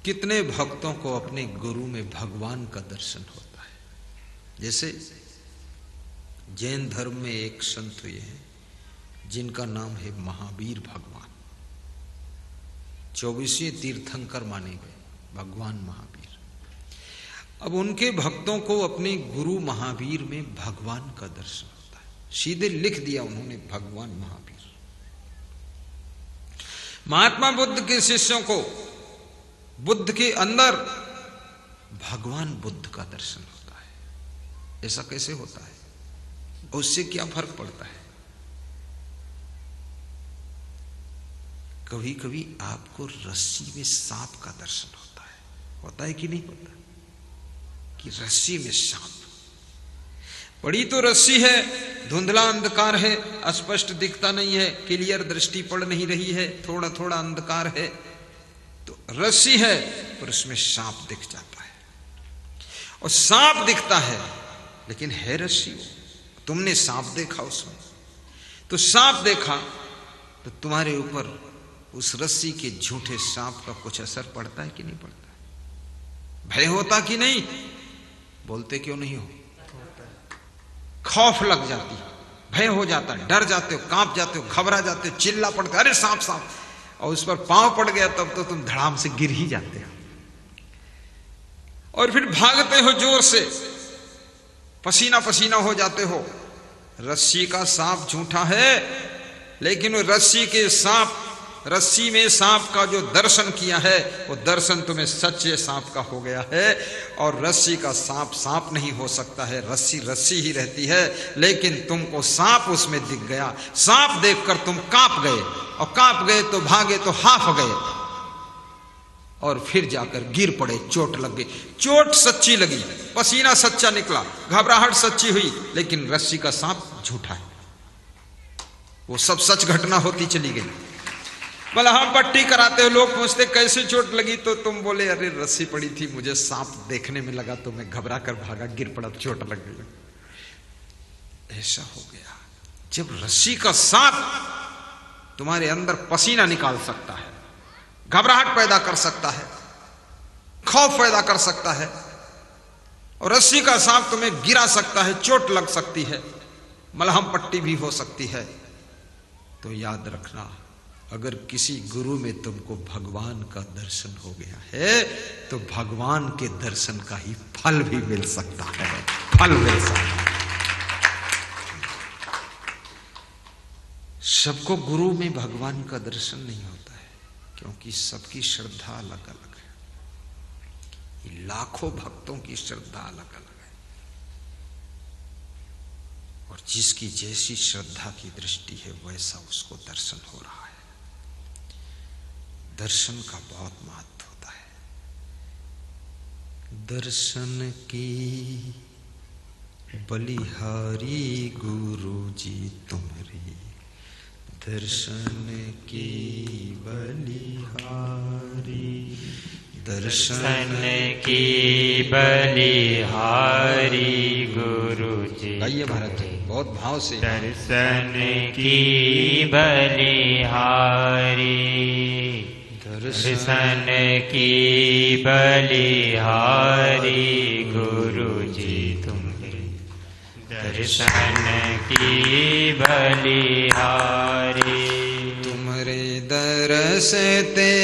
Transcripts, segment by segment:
कितने भक्तों को अपने गुरु में भगवान का दर्शन होता है। जैसे जैन धर्म में एक संत हुए हैं जिनका नाम है महावीर भगवान, 24वें तीर्थंकर माने गए भगवान महावीर। अब उनके भक्तों को अपने गुरु महावीर में भगवान का दर्शन होता है। सीधे लिख दिया उन्होंने भगवान महावीर। महात्मा बुद्ध के शिष्यों को बुद्ध के अंदर भगवान बुद्ध का दर्शन होता है। ऐसा कैसे होता है? उससे क्या फर्क पड़ता है? कभी कभी आपको रस्सी में सांप का दर्शन होता है कि नहीं होता? कि रस्सी में सांप, बड़ी तो रस्सी है, धुंधला अंधकार है, अस्पष्ट दिखता नहीं है, क्लियर दृष्टि पड़ नहीं रही है, थोड़ा थोड़ा अंधकार है, तो रस्सी है पर उसमें सांप दिख जाता है। और सांप दिखता है लेकिन है रस्सी। तुमने सांप देखा उसमें, तो सांप देखा तो तुम्हारे ऊपर उस रस्सी के झूठे सांप का कुछ असर पड़ता है कि नहीं पड़ता? भय होता कि नहीं? बोलते क्यों नहीं हो? खौफ लग जाती है, भय हो जाता है, डर जाते हो, कांप जाते हो, घबरा जाते हो, चिल्ला पड़ता है, अरे सांप सांप, और उस पर पांव पड़ गया तब तो तुम धड़ाम से गिर ही जाते हो और फिर भागते हो जोर से, पसीना पसीना हो जाते हो। रस्सी का सांप झूठा है लेकिन वो रस्सी में सांप का जो दर्शन किया है वो दर्शन तुम्हें सच्चे सांप का हो गया है। और रस्सी का सांप सांप नहीं हो सकता है, रस्सी रस्सी ही रहती है, लेकिन तुमको सांप उसमें दिख गया। सांप देखकर तुम कांप गए, और कांप गए तो भागे तो हाफ गए, और फिर जाकर गिर पड़े, चोट लग गई। चोट सच्ची लगी, पसीना सच्चा निकला, घबराहट सच्ची हुई, लेकिन रस्सी का सांप झूठा है। वो सब सच घटना होती चली गई। मलहम पट्टी कराते हो, लोग पूछते कैसे चोट लगी, तो तुम बोले अरे रस्सी पड़ी थी, मुझे सांप देखने में लगा तो मैं घबरा कर भागा, गिर पड़ा, चोट लग गई। ऐसा हो गया। जब रस्सी का सांप तुम्हारे अंदर पसीना निकाल सकता है, घबराहट पैदा कर सकता है, खौफ पैदा कर सकता है, और रस्सी का सांप तुम्हें गिरा सकता है, चोट लग सकती है, मलहम पट्टी भी हो सकती है, तो याद रखना अगर किसी गुरु में तुमको भगवान का दर्शन हो गया है तो भगवान के दर्शन का ही फल भी मिल सकता है, फल मिल सकता है। सबको गुरु में भगवान का दर्शन नहीं होता है क्योंकि सबकी श्रद्धा अलग अलग है। लाखों भक्तों की श्रद्धा अलग अलग है, और जिसकी जैसी श्रद्धा की दृष्टि है वैसा उसको दर्शन हो रहा है। दर्शन का बहुत महत्व होता है। दर्शन की बलिहारी गुरु जी तुम्हारी, दर्शन की बलिहारी, दर्शन की बलिहारी गुरु जी। गाइए भारत जी, बहुत भाव से। दर्शन की बलिहारी, दर्शन की बलिहारी गुरु जी तुम्हारी, दर्शन की बलिहारी। तुम्हारे दरस ते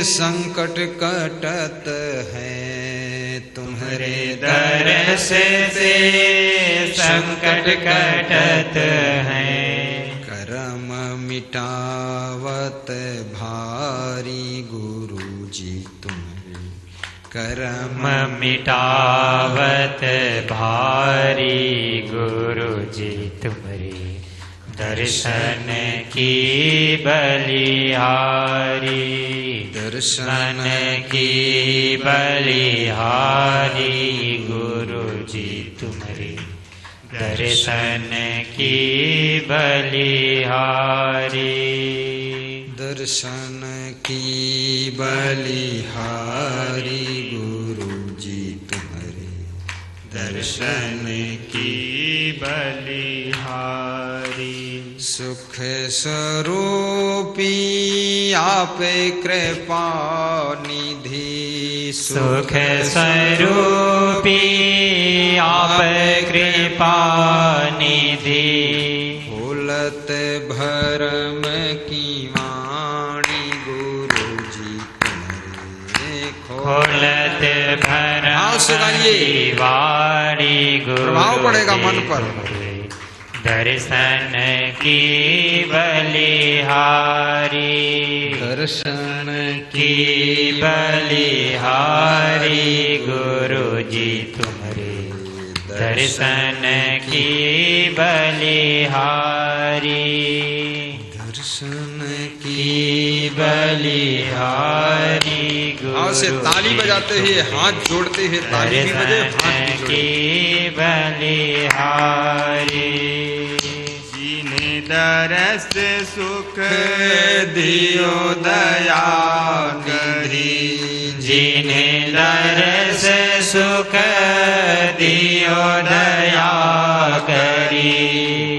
संकट कटत है, तुम्हारे दरस से संकट कटत है, करम मिटावत भारी गुरु जी तुम्हारी, करम मिटावत भारी गुरु जी तुम्हारी, दर्शन की बलिहारी, दर्शन की बलिहारी गुरु जी तुम्हारी, दर्शन की बलिहारी, दर्शन की बलिहारी गुरु जी तुम्हारी, दर्शन की बलिहारी। सुख स्वरूपी आप कृपा निधि, सुख स्वरूपी आप कृपा निधि, खोलत भरम की वाणी गुरु जी तुम्हारे, खोलत भरम की वाणी गुरु, प्रभाव पड़ेगा मन पर। दर्शन की बलिहारी, दर्शन की बलिहारी गुरु जी तुम्हारे, दर्शन की बलिहारी, दर्शन की बलिहारी गुरु से ताली बजाते हुए हाथ जोड़ते हुए ताली भी बजे, हाथ भी जोड़े। की बलिहारी, दरस सुख दियो दया निधि, जिन्हें दरस सुख दियो दया करी,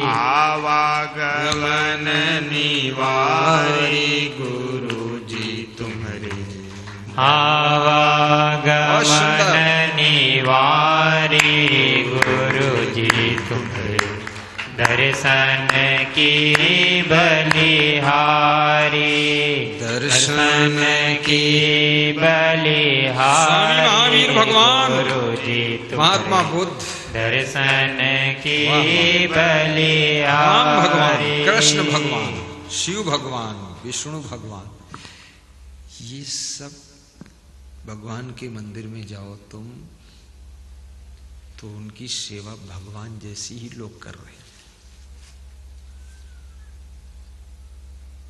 आवागमन निवारी गुरु जी तुम्हारे, आवागमन निवारी गुरु जी तुम्हारे, दर्शन की बलिहारी, दर्शन की बलिहारी महावीर भगवान, गुरु जी महात्मा बुद्ध, दर्शन की राम भगवान, बलिहारी, कृष्ण भगवान, शिव भगवान, विष्णु भगवान, ये सब भगवान के मंदिर में जाओ तुम तो उनकी सेवा भगवान जैसी ही लोग कर रहे हैं।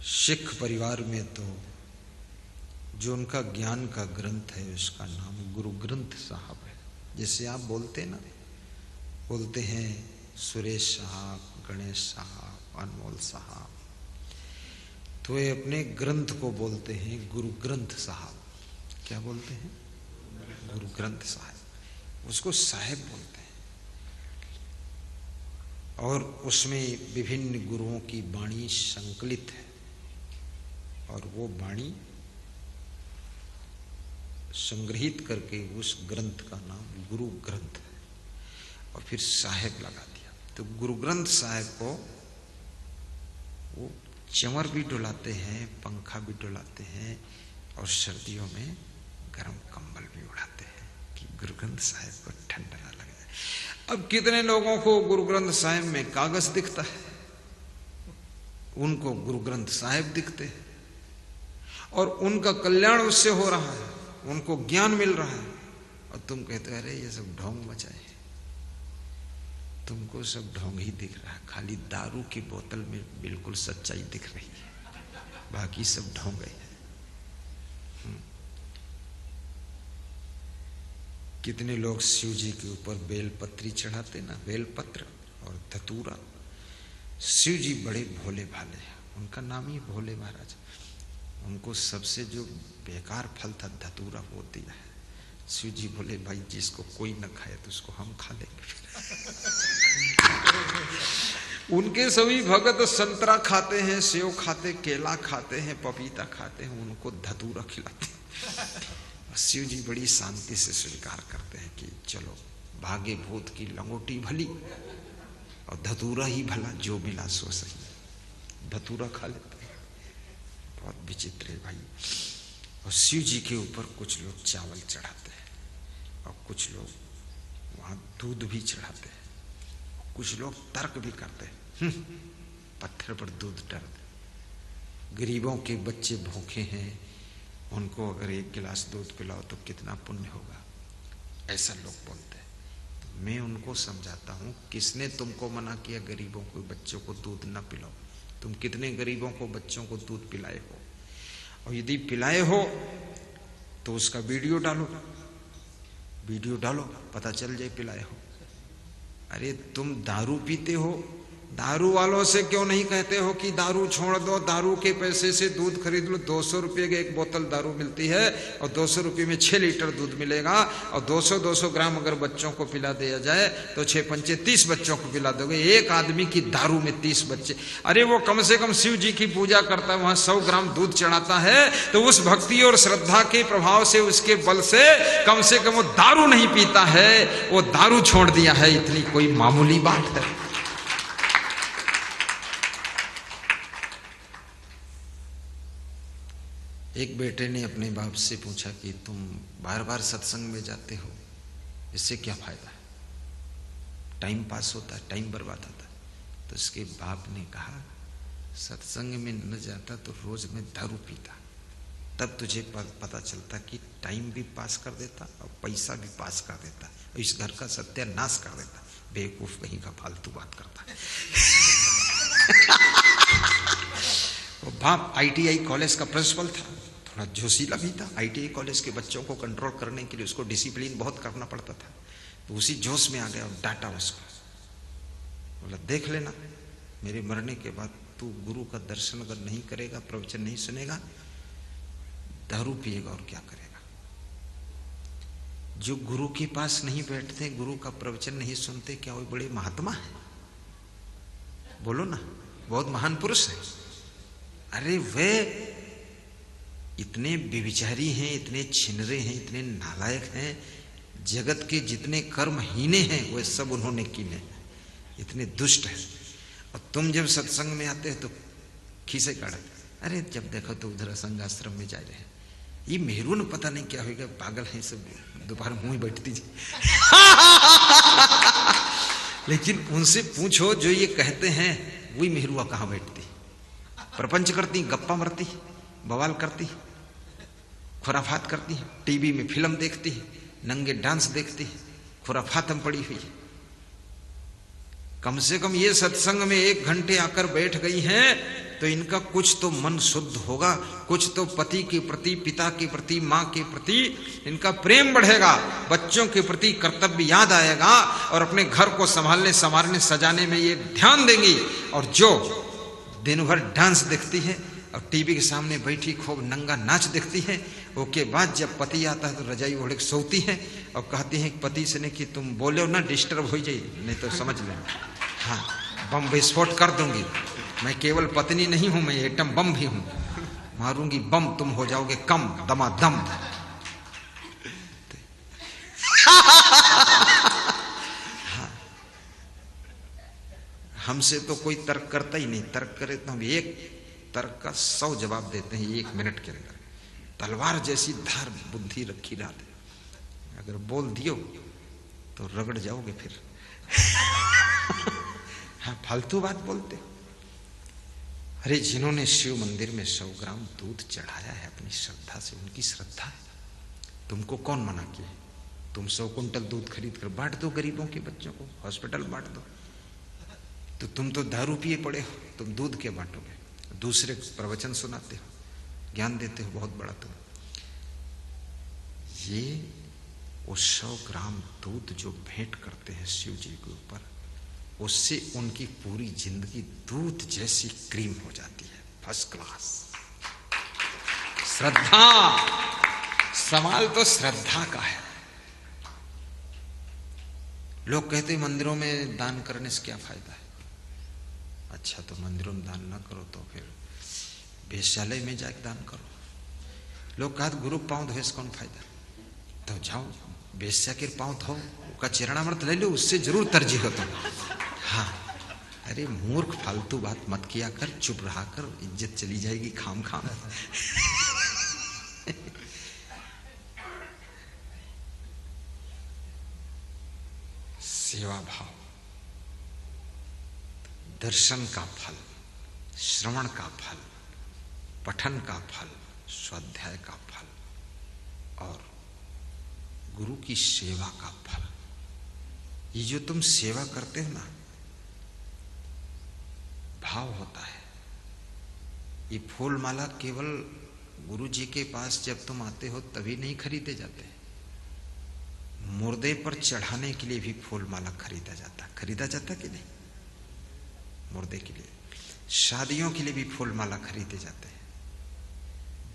सिख परिवार में तो जो उनका ज्ञान का ग्रंथ है उसका नाम गुरु ग्रंथ साहब है। जैसे आप बोलते हैं सुरेश साहब, गणेश साहब, अनमोल साहब, तो ये अपने ग्रंथ को बोलते हैं गुरु ग्रंथ साहब। क्या बोलते हैं? गुरु ग्रंथ साहब, उसको साहेब बोलते हैं। और उसमें विभिन्न गुरुओं की वाणी संकलित है और वो वाणी संग्रहित करके उस ग्रंथ का नाम गुरु ग्रंथ है और फिर साहेब लगा दिया। तो गुरु ग्रंथ साहेब को वो चंवर भी डुलाते हैं, पंखा भी डुलाते हैं और सर्दियों में गर्म कंबल भी उड़ाते हैं कि गुरु ग्रंथ साहिब को ठंडा ना लगे। अब कितने लोगों को गुरु ग्रंथ साहिब में कागज दिखता है, उनको गुरु ग्रंथ साहिब दिखते हैं और उनका कल्याण उससे हो रहा है, उनको ज्ञान मिल रहा है और तुम कहते हो अरे ये सब ढोंग मचाए। तुमको सब ढोंग ही दिख रहा है, खाली दारू की बोतल में बिल्कुल सच्चाई दिख रही है, बाकी सब ढोंग है। कितने लोग शिव जी के ऊपर बेलपत्री चढ़ाते ना, बेलपत्र और धतूरा। शिव जी बड़े भोले भाले हैं, उनका नाम ही भोले महाराज। उनको सबसे जो बेकार फल था धतूरा वो दिया है। शिव जी बोले भाई जिसको कोई न खाए तो उसको हम खा लेंगे। उनके सभी भगत संतरा खाते हैं, सेव खाते, केला खाते हैं, पपीता खाते हैं, उनको धतूरा खिलाते हैं। शिव जी बड़ी शांति से स्वीकार करते हैं कि चलो भागे भूत की लंगोटी भली और धतूरा ही भला, जो मिला सो सही। धतूरा खा लेते हैं। बहुत विचित्र है भाई। और शिव जी के ऊपर कुछ लोग चावल चढ़ाते हैं और कुछ लोग वहां दूध भी चढ़ाते हैं, कुछ लोग तर्क भी करते हैं, पत्थर पर दूध डालते। गरीबों के बच्चे भूखे हैं, उनको अगर एक गिलास दूध पिलाओ तो कितना पुण्य होगा, ऐसा लोग बोलते हैं। तो मैं उनको समझाता हूँ, किसने तुमको मना किया गरीबों को बच्चों को दूध न पिलाओ? तुम कितने गरीबों को बच्चों को दूध पिलाए हो? और यदि पिलाए हो तो उसका वीडियो डालो, पता चल जाए पिलाए हो। अरे तुम दारू पीते हो, दारू वालों से क्यों नहीं कहते हो कि दारू छोड़ दो, दारू के पैसे से दूध खरीद लो। 200 रुपये की एक बोतल दारू मिलती है और 200 रुपये में 6 लीटर दूध मिलेगा और 200-200 ग्राम अगर बच्चों को पिला दिया जाए तो 6 पंचे 30 बच्चों को पिला दोगे। एक आदमी की दारू में 30 बच्चे। अरे वो कम से कम शिव जी की पूजा करता है, वहां 100 ग्राम दूध चढ़ाता है, तो उस भक्ति और श्रद्धा के प्रभाव से, उसके बल से कम वो दारू नहीं पीता है, वो दारू छोड़ दिया है। इतनी कोई मामूली बात है। एक बेटे ने अपने बाप से पूछा कि तुम बार बार सत्संग में जाते हो, इससे क्या फायदा है? टाइम पास होता है, टाइम बर्बाद होता है। तो उसके बाप ने कहा, सत्संग में न जाता तो रोज में दारू पीता, तब तुझे पता चलता कि टाइम भी पास कर देता और पैसा भी पास कर देता और इस घर का सत्यानाश कर देता। बेवकूफ कहीं का फालतू बात करता है। वो बाप ITI कॉलेज का प्रिंसिपल था, थोड़ा जोशीला भी था। ITI कॉलेज के बच्चों को कंट्रोल करने के लिए उसको डिसिप्लिन बहुत करना पड़ता था। तो उसी जोश में आ गया और डांटा उसको। बोला, देख लेना, मेरे मरने के बाद तू गुरु का दर्शन अगर नहीं करेगा, प्रवचन नहीं सुनेगा, दारू पिएगा और क्या करेगा। जो गुरु के पास नहीं बैठते, गुरु का प्रवचन नहीं सुनते, क्या वो बड़े महात्मा है? बोलो ना, बहुत महान पुरुष है। अरे वे इतने बेविचारी हैं, इतने छिनरे हैं, इतने नालायक हैं, जगत के जितने कर्म हीने हैं वे सब उन्होंने किए, इतने दुष्ट हैं। और तुम जब सत्संग में आते हो तो खीसे काढ़ते, अरे जब देखो तो उधर असंग आश्रम में जा रहे हैं, ये मेहरून पता नहीं क्या होगा, पागल है सब, दोपहर मुंह बैठती जी। लेकिन उनसे पूछो जो ये कहते हैं, वही मेहरुआ कहाँ बैठती, प्रपंच करती, गप्पा मरती, बवाल करती, खुराफात करती, टीवी में फिल्म देखती, नंगे डांस देखती, खुराफात में पड़ी हुई। कम से कम ये सत्संग में 1 घंटे आकर बैठ गई हैं तो इनका कुछ तो मन शुद्ध होगा, कुछ तो पति के प्रति, पिता के प्रति, माँ के प्रति इनका प्रेम बढ़ेगा, बच्चों के प्रति कर्तव्य याद आएगा और अपने घर को संभालने, संवारने, सजाने में ये ध्यान देंगी। और जो दिन भर डांस देखती है और टीवी के सामने बैठी खूब नंगा नाच देखती है, उसके बाद जब पति आता है तो रजाई ओढ़ के सोती है और कहती है पति से ने कि तुम बोले हो ना, डिस्टर्ब हो जाए, नहीं तो समझ लेना, हाँ बम विस्फोट कर दूंगी, मैं केवल पत्नी नहीं हूं, मैं एटम बम भी हूं, मारूंगी बम, तुम हो जाओगे कम दमादम। हाँ, हमसे तो कोई तर्क करता ही नहीं, तर्क करे तो हम एक तर्क का 100 जवाब देते हैं 1 मिनट के अंदर। तलवार जैसी धार बुद्धि रखी रहती, अगर बोल दियो तो रगड़ जाओगे फिर। हाँ, फालतू बात बोलते। अरे जिन्होंने शिव मंदिर में 100 ग्राम दूध चढ़ाया है अपनी श्रद्धा से, उनकी श्रद्धा है, तुमको कौन मना किया? तुम 100 कुंटल दूध खरीद कर बांट दो गरीबों के बच्चों को, हॉस्पिटल बांट दो। तो तुम तो दारू पिए पड़े हो, तुम दूध के बांटोगे, दूसरे प्रवचन सुनाते हो, ज्ञान देते हो, बहुत बड़ा तुम। ये वो 100 ग्राम दूध जो भेंट करते हैं शिव जी के ऊपर, उससे उनकी पूरी जिंदगी दूध जैसी क्रीम हो जाती है, फर्स्ट क्लास। श्रद्धा, सवाल तो श्रद्धा का है। लोग कहते मंदिरों में दान करने से क्या फायदा है? अच्छा, तो मंदिरों में दान ना करो तो फिर वेश्यालय में जाके दान करो। लोग कहते गुरु पांव धोए से कौन फायदा? तो जाओ वेश्या के पांव धो, उसका चरणामृत ले लो, उससे जरूर तरजीह होता। हाँ, अरे मूर्ख, फालतू बात मत किया कर, चुप रहा कर, इज्जत चली जाएगी खाम खाम। सेवा भाव, दर्शन का फल, श्रवण का फल, पठन का फल, स्वाध्याय का फल और गुरु की सेवा का फल। ये जो तुम सेवा करते हो ना, भाव होता है। ये फूल माला केवल गुरु जी के पास जब तुम आते हो तभी नहीं खरीदे जाते, मुर्दे पर चढ़ाने के लिए भी फूल माला खरीदा जाता कि नहीं? मुर्दे के लिए। शादियों के लिए भी फूल माला खरीदे जाते हैं,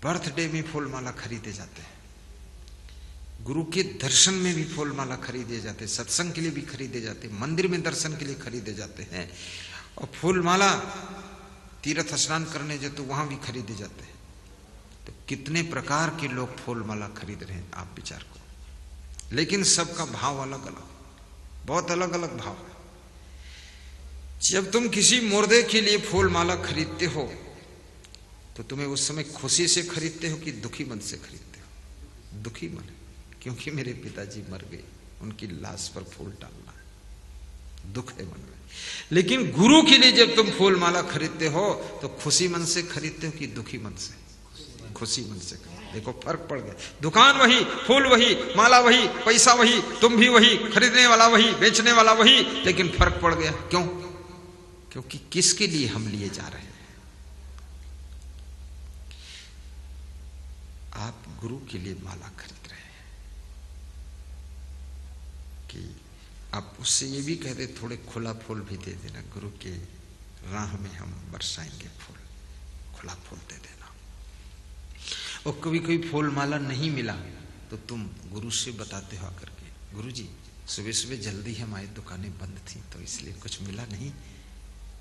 बर्थडे में फूल माला खरीदे जाते हैं, गुरु के दर्शन में भी फूल माला खरीदे जाते हैं, सत्संग के लिए भी खरीदे जाते हैं, मंदिर में दर्शन के लिए खरीदे जाते हैं। और फूल माला तीर्थ स्नान करने जो तो वहां भी खरीदे जाते हैं। तो कितने प्रकार के लोग फूल माला खरीद रहे हैं आप विचार करो। लेकिन सबका भाव अलग अलग, बहुत अलग अलग भाव है। जब तुम किसी मुर्दे के लिए फूल माला खरीदते हो तो तुम्हें उस समय खुशी से खरीदते हो कि दुखी मन से खरीदते हो? दुखी मन, क्योंकि मेरे पिताजी मर गए, उनकी लाश पर फूल डालना दुख है मन में। लेकिन गुरु के लिए जब तुम फूल माला खरीदते हो तो खुशी मन से खरीदते हो कि दुखी मन से? खुशी मन से। देखो फर्क पड़ गया। दुकान वही, फूल वही, माला वही, पैसा वही, तुम भी वही, खरीदने वाला वही, बेचने वाला वही, लेकिन फर्क पड़ गया। क्यों? क्योंकि किसके लिए हम लिए जा रहे हैं? आप गुरु के लिए माला खरीद रहे हैं कि आप उससे ये भी कहते थोड़े खुला फूल भी दे देना, गुरु के राह में हम बरसाएंगे फूल, खुला फूल दे देना। और कभी कोई फूल माला नहीं मिला तो तुम गुरु से बताते हो आकर के, गुरु जी सुबह सुबह जल्दी हम आए, दुकानें बंद थी तो इसलिए कुछ मिला नहीं।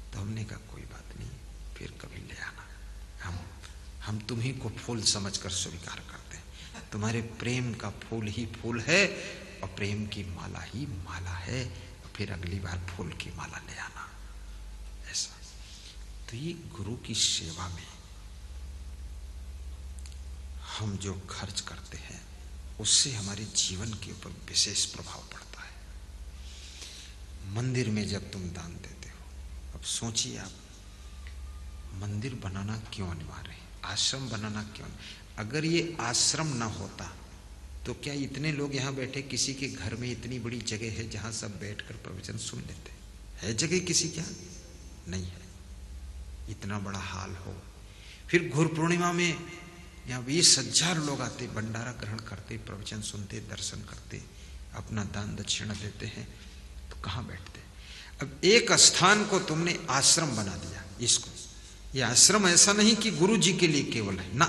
तो हमने कहा कोई बात नहीं, फिर कभी ले आना, हम तुम्ही को फूल समझकर स्वीकार करते हैं। तुम्हारे प्रेम का फूल ही फूल है और प्रेम की माला ही माला है, और फिर अगली बार फूल की माला ले आना। ऐसा तो ये गुरु की सेवा में हम जो खर्च करते हैं उससे हमारे जीवन के ऊपर विशेष प्रभाव पड़ता है। मंदिर में जब तुम दान देते हो, अब सोचिए आप, मंदिर बनाना क्यों अनिवार्य है? आश्रम बनाना क्यों? अगर ये आश्रम ना होता तो क्या इतने लोग यहाँ बैठे, किसी के घर में इतनी बड़ी जगह है जहां सब बैठकर प्रवचन सुन लेते? है जगह किसी के यहाँ? नहीं है। इतना बड़ा हाल हो, फिर गुरु पूर्णिमा में यहाँ 20,000 लोग आते, भंडारा ग्रहण करते, प्रवचन सुनते, दर्शन करते, अपना दान दक्षिणा देते हैं, तो कहाँ बैठते? अब एक स्थान को तुमने आश्रम बना दिया। इसको, ये आश्रम ऐसा नहीं कि गुरु जी के लिए केवल है ना,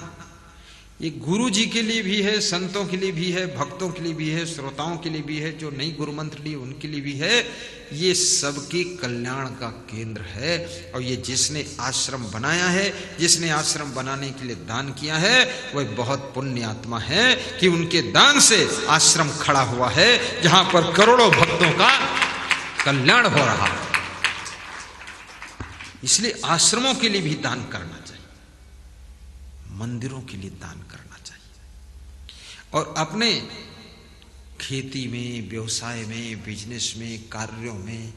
ये गुरु जी के लिए भी है, संतों के लिए भी है, भक्तों के लिए भी है, श्रोताओं के लिए भी है, जो नई गुरु मंत्र लिए उनके लिए भी है। ये सबके कल्याण का केंद्र है। और ये जिसने आश्रम बनाया है, जिसने आश्रम बनाने के लिए दान किया है, वह बहुत पुण्य आत्मा है कि उनके दान से आश्रम खड़ा हुआ है जहां पर करोड़ों भक्तों का कल्याण हो रहा है। इसलिए आश्रमों के लिए भी दान करना चाहिए, मंदिरों के लिए दान करना चाहिए, और अपने खेती में, व्यवसाय में, बिजनेस में, कार्यों में